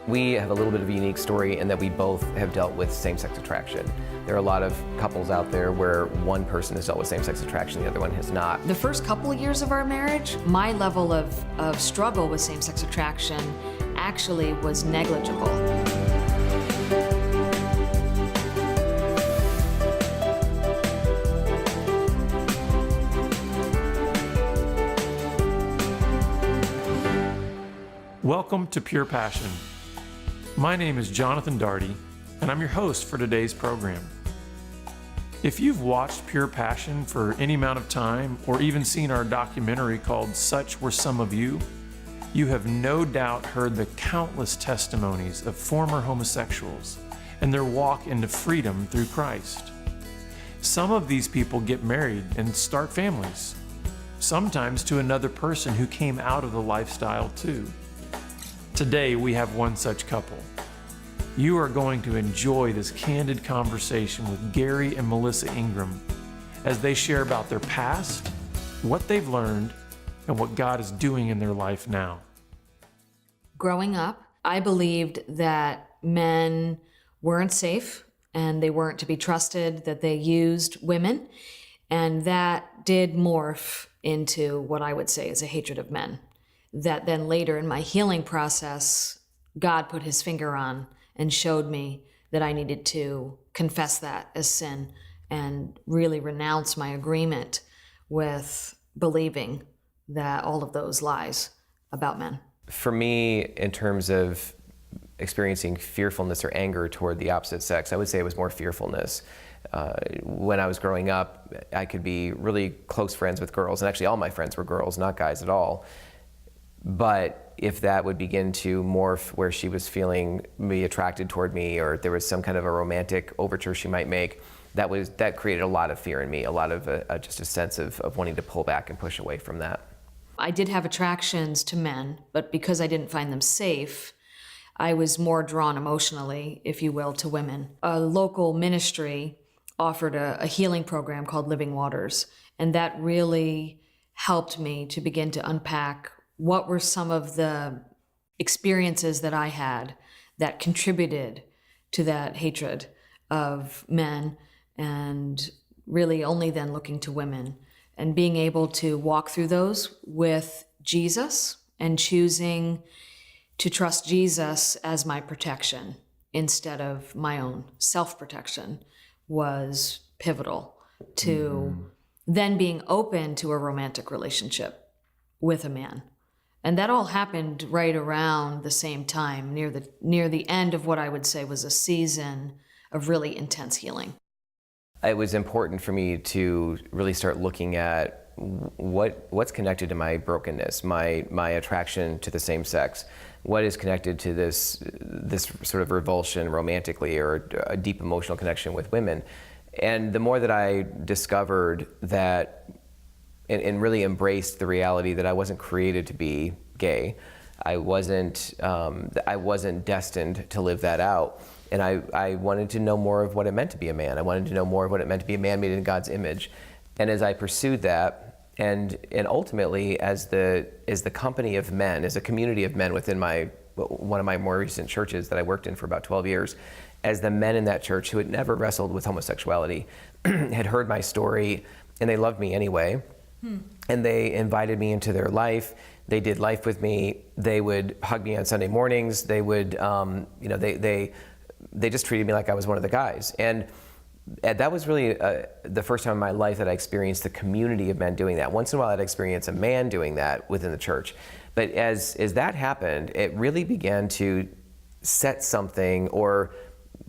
We have a little bit of a unique story in that we both have dealt with same-sex attraction. There are a lot of couples out there where one person has dealt with same-sex attraction, the other one has not. The first couple of years of our marriage, my level of struggle with same-sex attraction actually was negligible. Welcome to Pure Passion. My name is Jonathan Daugherty, and I'm your host for today's program. If you've watched Pure Passion for any amount of time, or even seen our documentary called Such Were Some of You, you have no doubt heard the countless testimonies of former homosexuals and their walk into freedom through Christ. Some of these people get married and start families, sometimes to another person who came out of the lifestyle too. Today, we have one such couple. You are going to enjoy this candid conversation with Garry and Melissa Ingraham as they share about their past, what they've learned, and what God is doing in their life now. Growing up, I believed that men weren't safe and they weren't to be trusted, that they used women, and that did morph into what I would say is a hatred of men. That then later in my healing process, God put his finger on and showed me that I needed to confess that as sin and really renounce my agreement with believing that all of those lies about men. For me, in terms of experiencing fearfulness or anger toward the opposite sex, I would say it was more fearfulness. When I was growing up, I could be really close friends with girls, and actually all my friends were girls, not guys at all. But if that would begin to morph where she was feeling me attracted toward me, or there was some kind of a romantic overture she might make, that created a lot of fear in me, a lot of just a sense of wanting to pull back and push away from that. I did have attractions to men, but because I didn't find them safe, I was more drawn emotionally, if you will, to women. A local ministry offered a healing program called Living Waters, and that really helped me to begin to unpack what were some of the experiences that I had that contributed to that hatred of men, and really only then looking to women, and being able to walk through those with Jesus and choosing to trust Jesus as my protection instead of my own self-protection was pivotal to then being open to a romantic relationship with a man. And that all happened right around the same time, near the end of what I would say was a season of really intense healing. It was important for me to really start looking at what's connected to my brokenness, my attraction to the same sex. What is connected to this sort of revulsion romantically, or a deep emotional connection with women. And the more that I discovered that and really embraced the reality that I wasn't created to be gay. I wasn't destined to live that out. And I wanted to know more of what it meant to be a man. I wanted to know more of what it meant to be a man made in God's image. And as I pursued that, and ultimately as the company of men, as a community of men within one of my more recent churches that I worked in for about 12 years, as the men in that church who had never wrestled with homosexuality had heard my story, and they loved me anyway. And they invited me into their life. They did life with me. They would hug me on Sunday mornings. They would, they just treated me like I was one of the guys. And that was really the first time in my life that I experienced the community of men doing that. Once in a while, I'd experience a man doing that within the church. But as that happened, it really began to set something, or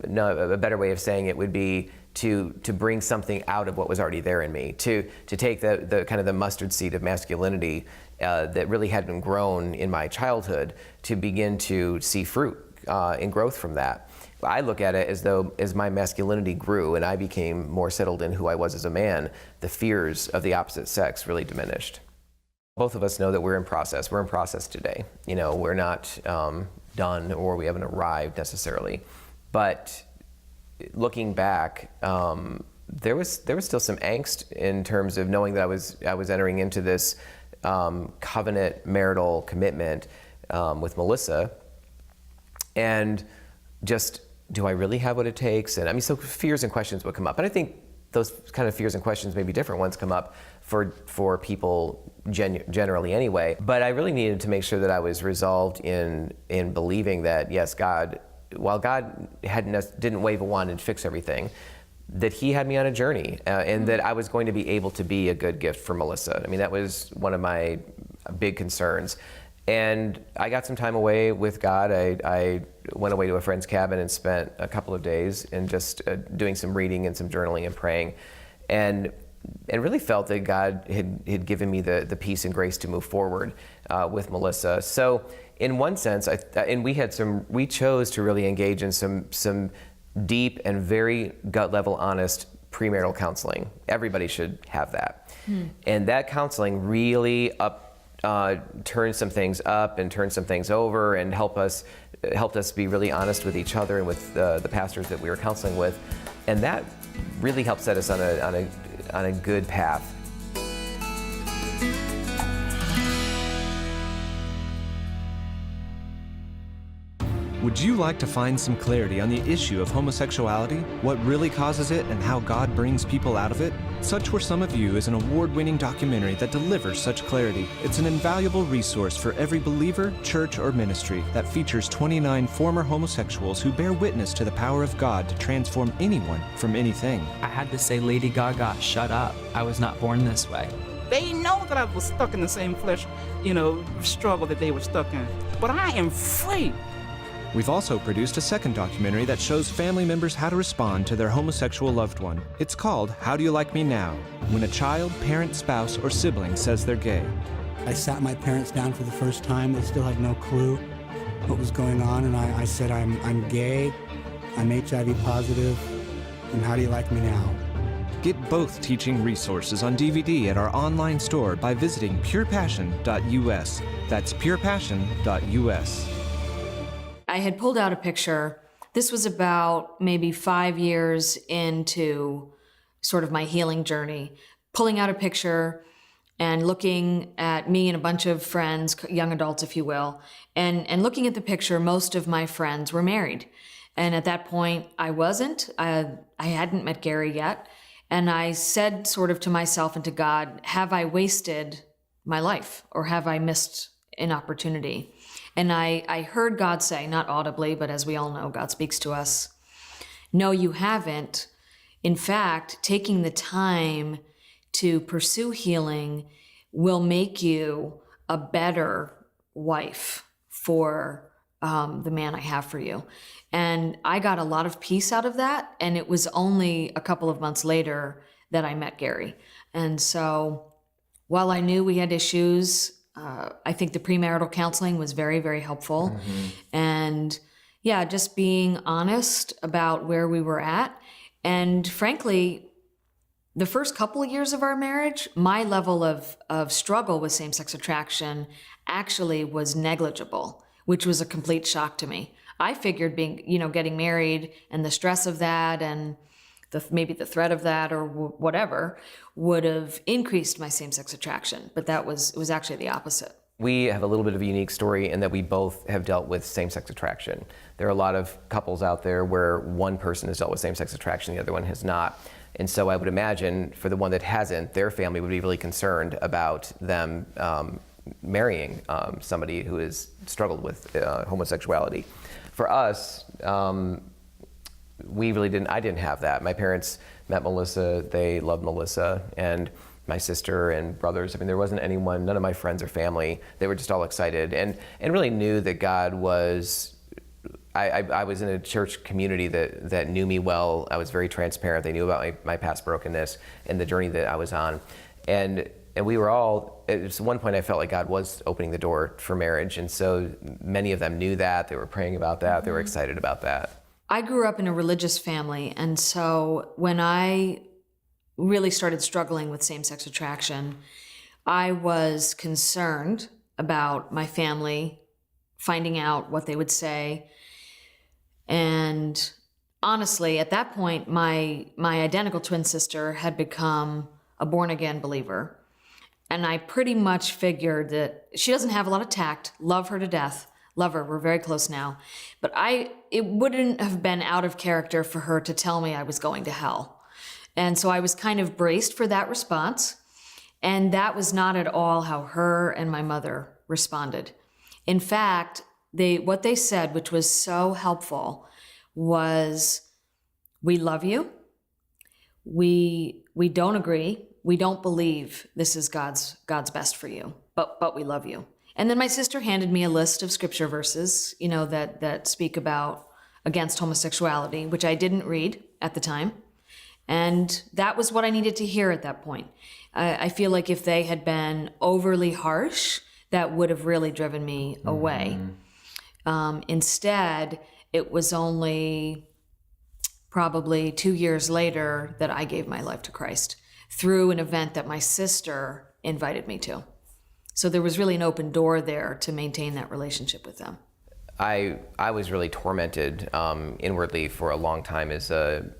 no, a better way of saying it would be to bring something out of what was already there in me, to take the kind of the mustard seed of masculinity that really hadn't grown in my childhood, to begin to see fruit and growth from that. I look at it as though as my masculinity grew and I became more settled in who I was as a man, the fears of the opposite sex really diminished. Both of us know that we're in process. We're in process today. We're not done, or we haven't arrived necessarily. But looking back, there was still some angst in terms of knowing that I was entering into this covenant marital commitment with Melissa. And just, do I really have what it takes? And I mean, so fears and questions would come up. And I think those kind of fears and questions, maybe different ones, come up for people generally anyway. But I really needed to make sure that I was resolved in believing that, yes, God, while God didn't wave a wand and fix everything, that he had me on a journey, and that I was going to be able to be a good gift for Melissa. I mean, that was one of my big concerns. And I got some time away with God. I went away to a friend's cabin and spent a couple of days and just doing some reading and some journaling and praying, and really felt that God had given me the peace and grace to move forward with Melissa. So in one sense, we chose to really engage in some deep and very gut level honest premarital counseling. Everybody should have that. And that counseling really turned some things up and turned some things over and helped us be really honest with each other and with the pastors that we were counseling with. And that really helped set us on a good path. Would you like to find some clarity on the issue of homosexuality, what really causes it, and how God brings people out of it? Such Were Some of You is an award-winning documentary that delivers such clarity. It's an invaluable resource for every believer, church, or ministry that features 29 former homosexuals who bear witness to the power of God to transform anyone from anything. I had to say, Lady Gaga, shut up. I was not born this way. They know that I was stuck in the same flesh, struggle that they were stuck in. But I am free. We've also produced a second documentary that shows family members how to respond to their homosexual loved one. It's called How Do You Like Me Now? When a child, parent, spouse, or sibling says they're gay. I sat my parents down for the first time. They still had no clue what was going on, and I said, I'm gay, I'm HIV positive, and how do you like me now? Get both teaching resources on DVD at our online store by visiting purepassion.us. That's purepassion.us. I had pulled out a picture. This was about maybe 5 years into sort of my healing journey, pulling out a picture and looking at me and a bunch of friends, young adults, if you will, and looking at the picture, most of my friends were married. And at that point, I wasn't. I hadn't met Garry yet. And I said sort of to myself and to God, have I wasted my life, or have I missed an opportunity? And I heard God say, not audibly, but as we all know, God speaks to us, no, you haven't. In fact, taking the time to pursue healing will make you a better wife for the man I have for you. And I got a lot of peace out of that. And it was only a couple of months later that I met Garry. And so while I knew we had issues, I think the premarital counseling was very, very helpful. Mm-hmm. And yeah, just being honest about where we were at. And frankly, the first couple of years of our marriage, my level of struggle with same-sex attraction actually was negligible, which was a complete shock to me. I figured getting married and the stress of that and maybe the threat of that or whatever would have increased my same-sex attraction, but it was actually the opposite. We have a little bit of a unique story in that we both have dealt with same-sex attraction. There are a lot of couples out there where one person has dealt with same-sex attraction, the other one has not. And so I would imagine for the one that hasn't, their family would be really concerned about them marrying somebody who has struggled with homosexuality. For us, I didn't have that. My parents met Melissa, they loved Melissa, and my sister and brothers. I mean, there wasn't anyone, none of my friends or family, they were just all excited and really knew that God was, I was in a church community that knew me well. I was very transparent. They knew about my past brokenness and the journey that I was on. And we were all, at one point I felt like God was opening the door for marriage. And so many of them knew that, they were praying about that, they were excited about that. I grew up in a religious family, and so when I really started struggling with same-sex attraction, I was concerned about my family finding out what they would say. And honestly, at that point, my identical twin sister had become a born-again believer. And I pretty much figured that she doesn't have a lot of tact, love her to death, Love her. We're very close now. But it wouldn't have been out of character for her to tell me I was going to hell. And so I was kind of braced for that response. And that was not at all how her and my mother responded. In fact, what they said, which was so helpful, was, we love you. We don't agree. We don't believe this is God's best for you, but we love you. And then my sister handed me a list of scripture verses, that speak about against homosexuality, which I didn't read at the time. And that was what I needed to hear at that point. I feel like if they had been overly harsh, that would have really driven me away. Instead, it was only probably 2 years later that I gave my life to Christ through an event that my sister invited me to. So there was really an open door there to maintain that relationship with them. I was really tormented inwardly for a long time as a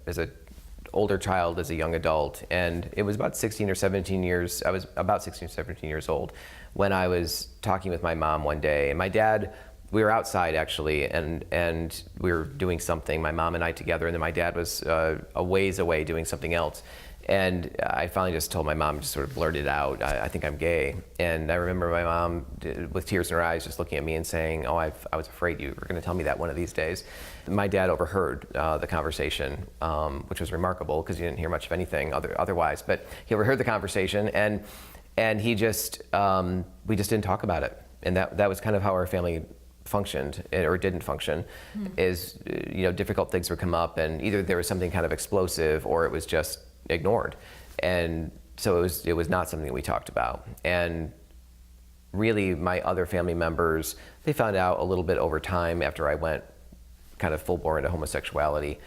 older child, as a young adult, and it was about 16 or 17 years. I was about 16 or 17 years old when I was talking with my mom one day, and my dad. We were outside actually, and we were doing something, my mom and I together, and then my dad was a ways away doing something else. And I finally just told my mom, just sort of blurted out, I think I'm gay. And I remember my mom, with tears in her eyes, just looking at me and saying, I was afraid you were going to tell me that one of these days. My dad overheard the conversation, which was remarkable because he didn't hear much of anything otherwise. But he overheard the conversation, and he just, we just didn't talk about it. And that was kind of how our family functioned or didn't function. Is difficult things would come up, and either there was something kind of explosive or it was just ignored. And so it was not something we talked about. And really my other family members, they found out a little bit over time after I went kind of full bore into homosexuality,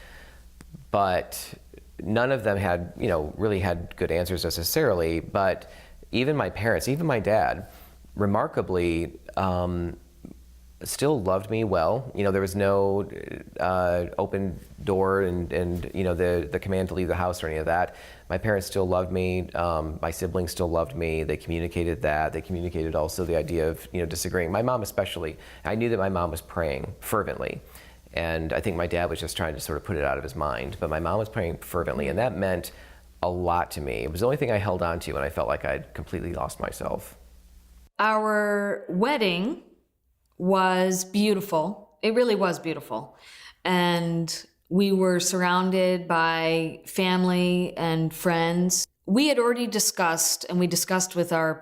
but none of them had really had good answers necessarily. But even my parents, even my dad, remarkably still loved me well. There was no open door and the command to leave the house or any of that. My parents still loved me. My siblings still loved me. They communicated that. They communicated also the idea of disagreeing. My mom especially. I knew that my mom was praying fervently, and I think my dad was just trying to sort of put it out of his mind. But my mom was praying fervently, and that meant a lot to me. It was the only thing I held on to when I felt like I'd completely lost myself. Our wedding was beautiful. It really was beautiful. And we were surrounded by family and friends. We had already discussed, and we discussed with our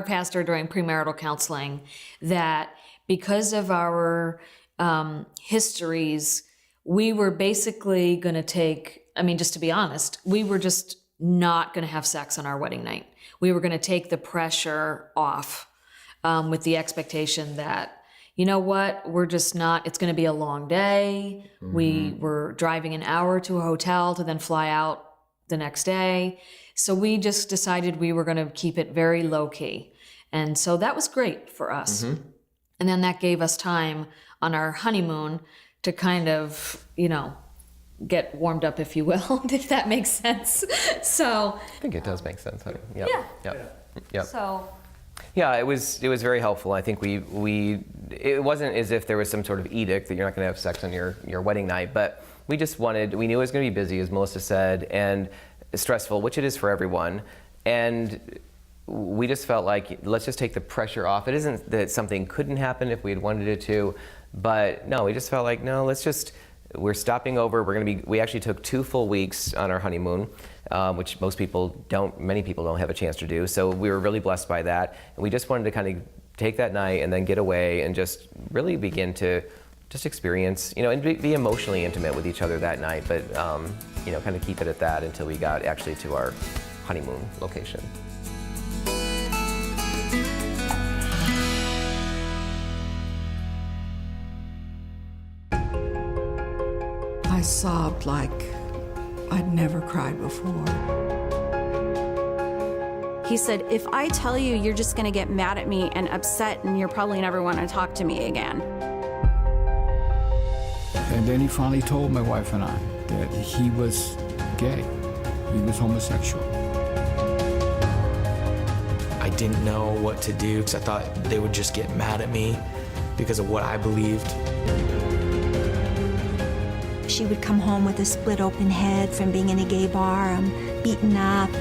pastor during premarital counseling, that because of our histories, we were basically going to take, just to be honest, we were just not going to have sex on our wedding night. We were going to take the pressure off with the expectation that, we're just not, it's going to be a long day. Mm-hmm. We were driving an hour to a hotel to then fly out the next day. So we just decided we were going to keep it very low key. And so that was great for us. Mm-hmm. And then that gave us time on our honeymoon to kind of, get warmed up, if you will, if that makes sense. So I think it does make sense, honey. Yep. Yeah. Yep. So yeah, it was very helpful. I think it wasn't as if there was some sort of edict that you're not going to have sex on your wedding night, but we knew it was going to be busy, as Melissa said, and stressful, which it is for everyone. And we just felt like, let's just take the pressure off. It isn't that something couldn't happen if we had wanted it to, but no, we just felt like, no, we're stopping over. We actually took 2 full weeks on our honeymoon, which many people don't have a chance to do. So we were really blessed by that. And we just wanted to kind of take that night and then get away and just really begin to just experience, and be emotionally intimate with each other that night, but, kind of keep it at that until we got actually to our honeymoon location. I sobbed like I'd never cried before. He said, if I tell you, you're just gonna get mad at me and upset, and you're probably never wanna talk to me again. And then he finally told my wife and I that he was gay. He was homosexual. I didn't know what to do because I thought they would just get mad at me. because of what I believed. She would come home with a split open head from being in a gay bar, beaten up.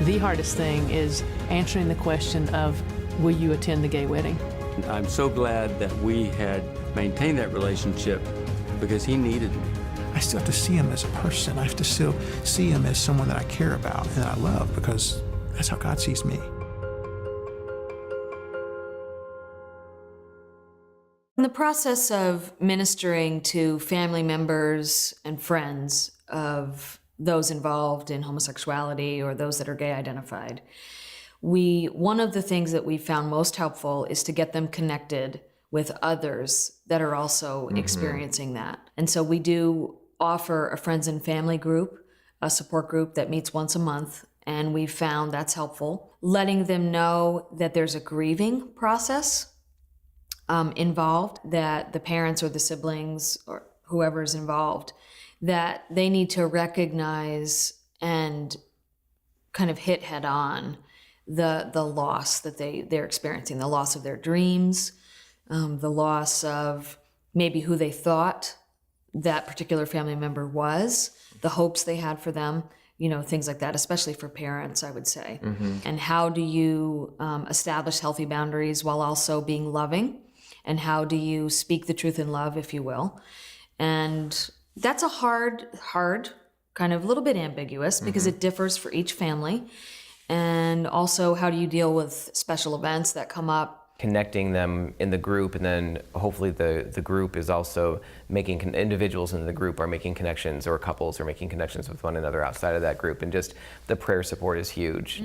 The hardest thing is answering the question of, will you attend the gay wedding? I'm so glad that we had maintained that relationship because he needed me. I still have to see him as a person. I have to still see him as someone that I care about and that I love, because that's how God sees me. In the process of ministering to family members and friends of those involved in homosexuality or those that are gay identified, one of the things that we found most helpful is to get them connected with others that are also experiencing that. And so we do offer a friends and family group, a support group that meets once a month, and we found that's helpful. Letting them know that there's a grieving process involved, that the parents or the siblings or whoever is involved, that they need to recognize and kind of hit head on the loss that they're experiencing, the loss of their dreams, the loss of maybe who they thought that particular family member was, the hopes they had for them, things like that, especially for parents, I would say. And how do you establish healthy boundaries while also being loving? And how do you speak the truth in love, if you will? And that's a hard, kind of a little bit ambiguous because it differs for each family. And also, how do you deal with special events that come up? Connecting them in the group, and then hopefully the group is also making, individuals in the group are making connections, or couples are making connections with one another outside of that group. And just the prayer support is huge.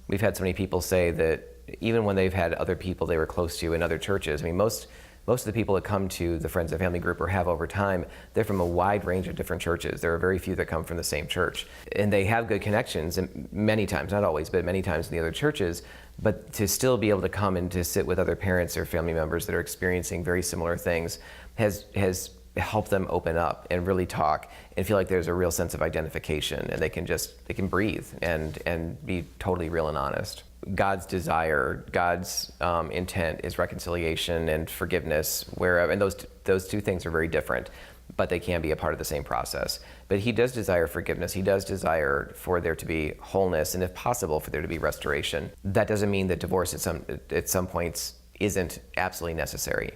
We've had so many people say that even when they've had other people they were close to in other churches, I mean, most of the people that come to the Friends and Family group or have over time, they're from a wide range of different churches. There are very few that come from the same church. And they have good connections, and many times, not always, but many times in the other churches. But to still be able to come and to sit with other parents or family members that are experiencing very similar things has helped them open up and really talk and feel like there's a real sense of identification, and they can breathe and be totally real and honest. God's desire, God's intent is reconciliation and forgiveness, and those two things are very different, but they can be a part of the same process. But he does desire forgiveness. He does desire for there to be wholeness, and if possible, for there to be restoration. That doesn't mean that divorce at some points isn't absolutely necessary.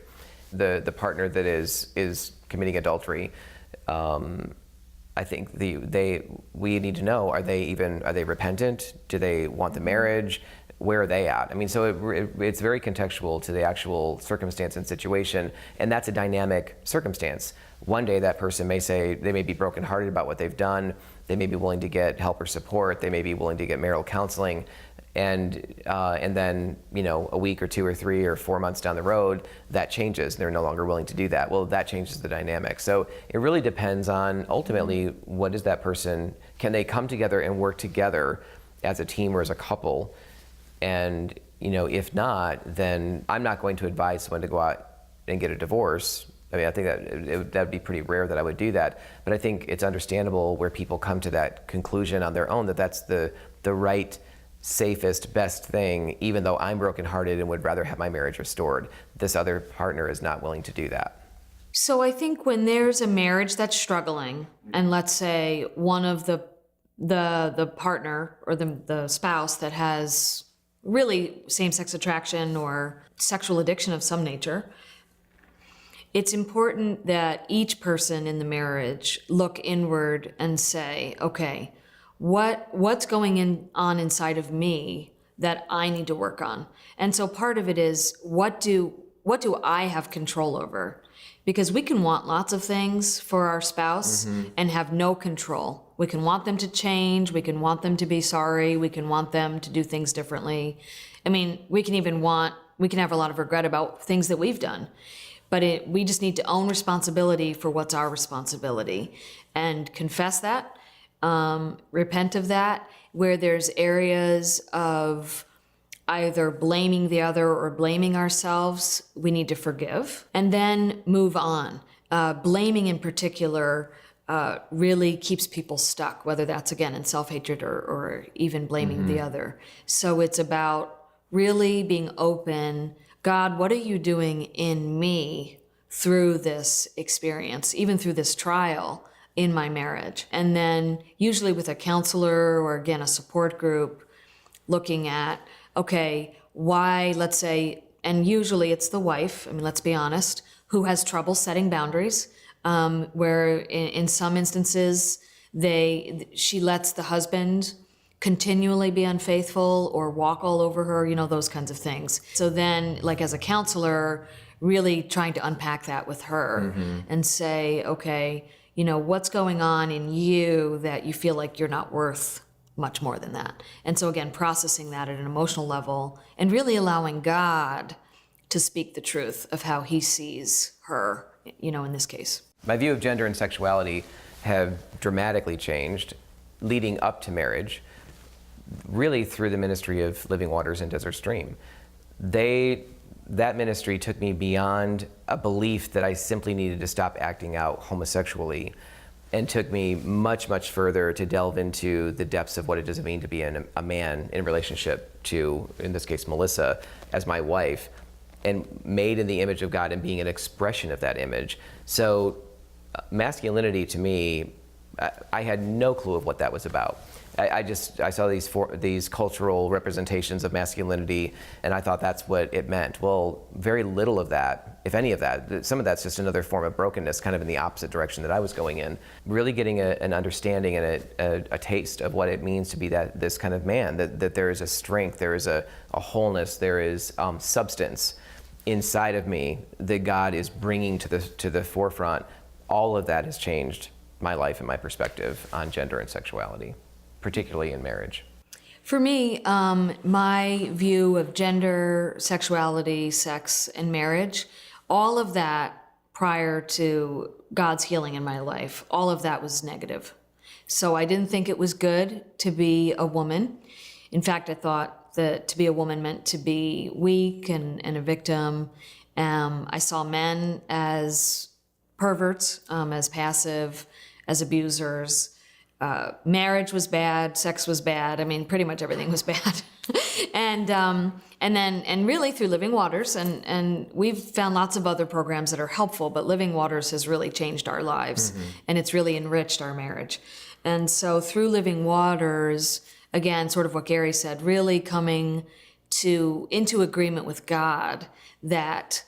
The partner that is committing adultery, I think we need to know, are they repentant? Do they want the marriage? Where are they at? I mean, so it's very contextual to the actual circumstance and situation, and that's a dynamic circumstance. One day that person may say, they may be brokenhearted about what they've done, they may be willing to get help or support, they may be willing to get marital counseling, and then, a week or 2 or 3 or 4 months down the road, that changes, and they're no longer willing to do that. Well, that changes the dynamic. So it really depends on, ultimately, what is that person, can they come together and work together as a team or as a couple? And, if not, then I'm not going to advise someone to go out and get a divorce. I mean, I think that that'd be pretty rare that I would do that. But I think it's understandable where people come to that conclusion on their own, that that's the right, safest, best thing, even though I'm brokenhearted and would rather have my marriage restored. This other partner is not willing to do that. So I think when there's a marriage that's struggling, and let's say one of the partner or the spouse that has really same-sex attraction or sexual addiction of some nature, it's important that each person in the marriage look inward and say, okay, what's going on inside of me that I need to work on? And so part of it is, what do I have control over? Because we can want lots of things for our spouse and have no control. We can want them to change, we can want them to be sorry, we can want them to do things differently. I mean, we can have a lot of regret about things that we've done. But we just need to own responsibility for what's our responsibility and confess that, repent of that. Where there's areas of either blaming the other or blaming ourselves, we need to forgive and then move on. Blaming in particular really keeps people stuck, whether that's, again, in self-hatred or even blaming the other. So it's about really being open. God, what are you doing in me through this experience, even through this trial in my marriage? And then usually with a counselor or again, a support group, looking at, okay, why, let's say, and usually it's the wife, I mean, let's be honest, who has trouble setting boundaries, where in some instances, she lets the husband continually be unfaithful or walk all over her, you know, those kinds of things. So then, like as a counselor, really trying to unpack that with her and say, okay, you know, what's going on in you that you feel like you're not worth much more than that? And so again, processing that at an emotional level and really allowing God to speak the truth of how he sees her, you know, in this case. My view of gender and sexuality have dramatically changed leading up to marriage, really through the ministry of Living Waters and Desert Stream. That ministry took me beyond a belief that I simply needed to stop acting out homosexually, and took me much, much further to delve into the depths of what it does mean to be a man in relationship to, in this case, Melissa, as my wife, and made in the image of God and being an expression of that image. So masculinity to me, I had no clue of what that was about. I saw these cultural representations of masculinity, and I thought that's what it meant. Well, very little of that, if any of that. Some of that's just another form of brokenness, kind of in the opposite direction that I was going in. Really getting an understanding and a taste of what it means to be this kind of man. That there is a strength, there is a wholeness, there is substance inside of me that God is bringing to the forefront. All of that has changed my life and my perspective on gender and sexuality, particularly in marriage. For me, my view of gender, sexuality, sex, and marriage, all of that prior to God's healing in my life, all of that was negative. So I didn't think it was good to be a woman. In fact, I thought that to be a woman meant to be weak and a victim. I saw men as perverts, as passive, as abusers. Marriage was bad, sex was bad. I mean, pretty much everything was bad. and really through Living Waters, and we've found lots of other programs that are helpful, but Living Waters has really changed our lives, and it's really enriched our marriage. And so through Living Waters, again, sort of what Garry said, really coming into agreement with God that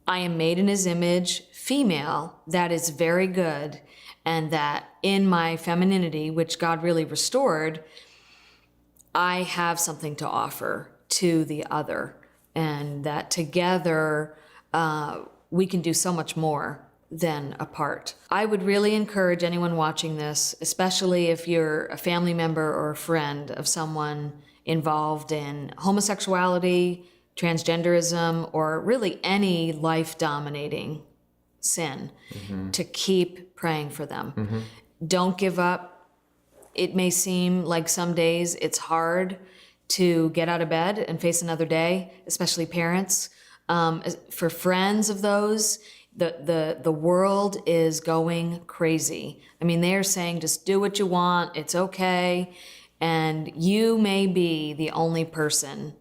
I am made in his image, female, that is very good, and that in my femininity, which God really restored, I have something to offer to the other, and that together we can do so much more than apart. I would really encourage anyone watching this, especially if you're a family member or a friend of someone involved in homosexuality, transgenderism, or really any life-dominating sin, to keep praying for them. Don't give up. It may seem like some days it's hard to get out of bed and face another day, especially parents. For friends of those, the world is going crazy. I mean, they're saying just do what you want, it's okay. And you may be the only person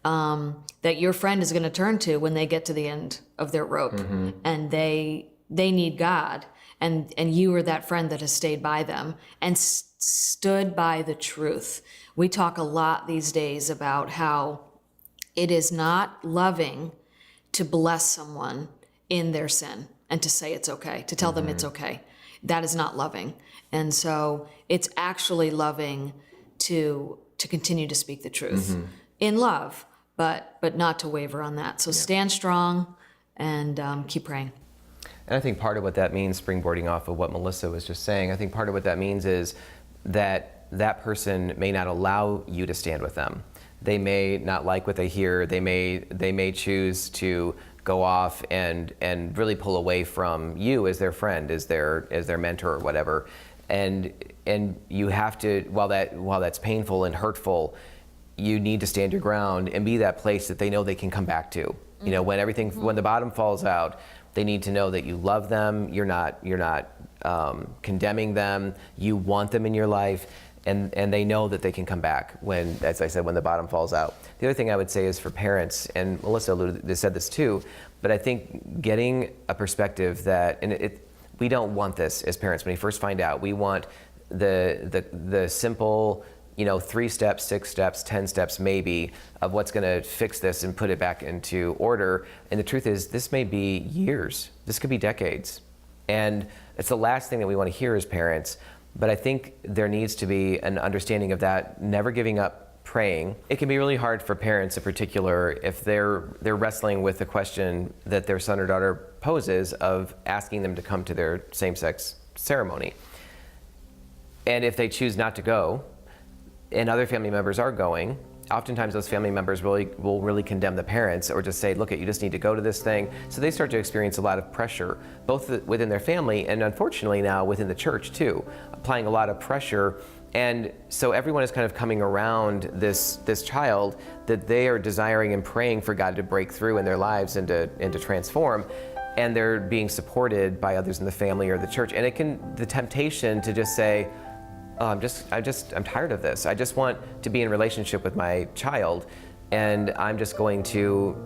that your friend is going to turn to when they get to the end of their rope, and they need God, and you are that friend that has stayed by them and stood by the truth. We talk a lot these days about how it is not loving to bless someone in their sin and to say it's okay, to tell them it's okay. That is not loving. And so it's actually loving to continue to speak the truth in love, but not to waver on that. So stand strong and keep praying. And I think part of what that means, springboarding off of what Melissa was just saying, I think part of what that means is that person may not allow you to stand with them. They may not like what they hear. They may choose to go off and really pull away from you as their friend, as their mentor or whatever. And you have to, while that's painful and hurtful, you need to stand your ground and be that place that they know they can come back to. You know, when the bottom falls out, they need to know that you love them. You're not condemning them. You want them in your life, And they know that they can come back when, as I said, when the bottom falls out. The other thing I would say is for parents, and Melissa said this too, but I think getting a perspective that, and we don't want this as parents when we first find out. We want the simple, 3 steps, 6 steps, 10 steps maybe of what's going to fix this and put it back into order. And the truth is, this may be years. This could be decades. And it's the last thing that we want to hear as parents. But I think there needs to be an understanding of that, never giving up praying. It can be really hard for parents in particular if they're wrestling with the question that their son or daughter poses of asking them to come to their same-sex ceremony. And if they choose not to go, and other family members are going, oftentimes those family members will really condemn the parents or just say, look, you just need to go to this thing. So they start to experience a lot of pressure, both within their family and unfortunately now within the church too, applying a lot of pressure. And so everyone is kind of coming around this child that they are desiring and praying for God to break through in their lives and to transform. And they're being supported by others in the family or the church. And the temptation to just say, I'm tired of this. I just want to be in relationship with my child, and I'm just going to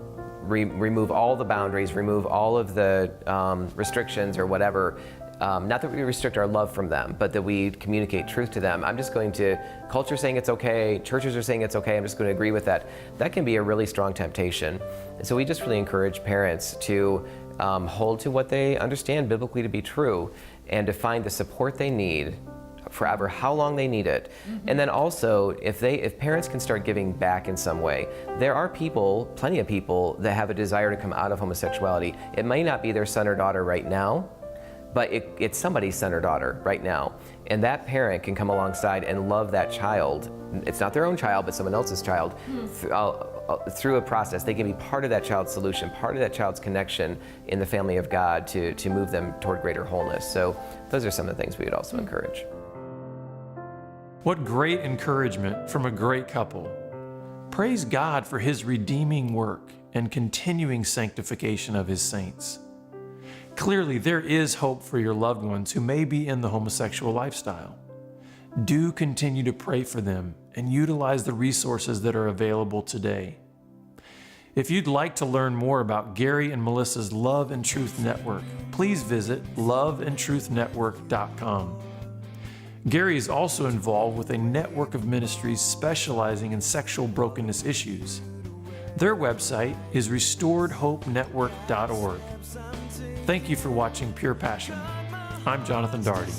remove all the boundaries, remove all of the restrictions or whatever. Not that we restrict our love from them, but that we communicate truth to them. I'm just going to, culture saying it's okay, churches are saying it's okay, I'm just going to agree with that. That can be a really strong temptation. And so we just really encourage parents to hold to what they understand biblically to be true and to find the support they need forever, how long they need it. Mm-hmm. And then also, if parents can start giving back in some way, there are plenty of people that have a desire to come out of homosexuality. It may not be their son or daughter right now, but it's somebody's son or daughter right now. And that parent can come alongside and love that child. It's not their own child, but someone else's child. Through a process. They can be part of that child's solution, part of that child's connection in the family of God to move them toward greater wholeness. So those are some of the things we would also encourage. What great encouragement from a great couple. Praise God for His redeeming work and continuing sanctification of His saints. Clearly, there is hope for your loved ones who may be in the homosexual lifestyle. Do continue to pray for them and utilize the resources that are available today. If you'd like to learn more about Garry and Melissa's Love and Truth Network, please visit loveandtruthnetwork.com. Garry is also involved with a network of ministries specializing in sexual brokenness issues. Their website is restoredhopenetwork.org. Thank you for watching Pure Passion. I'm Jonathan Daugherty.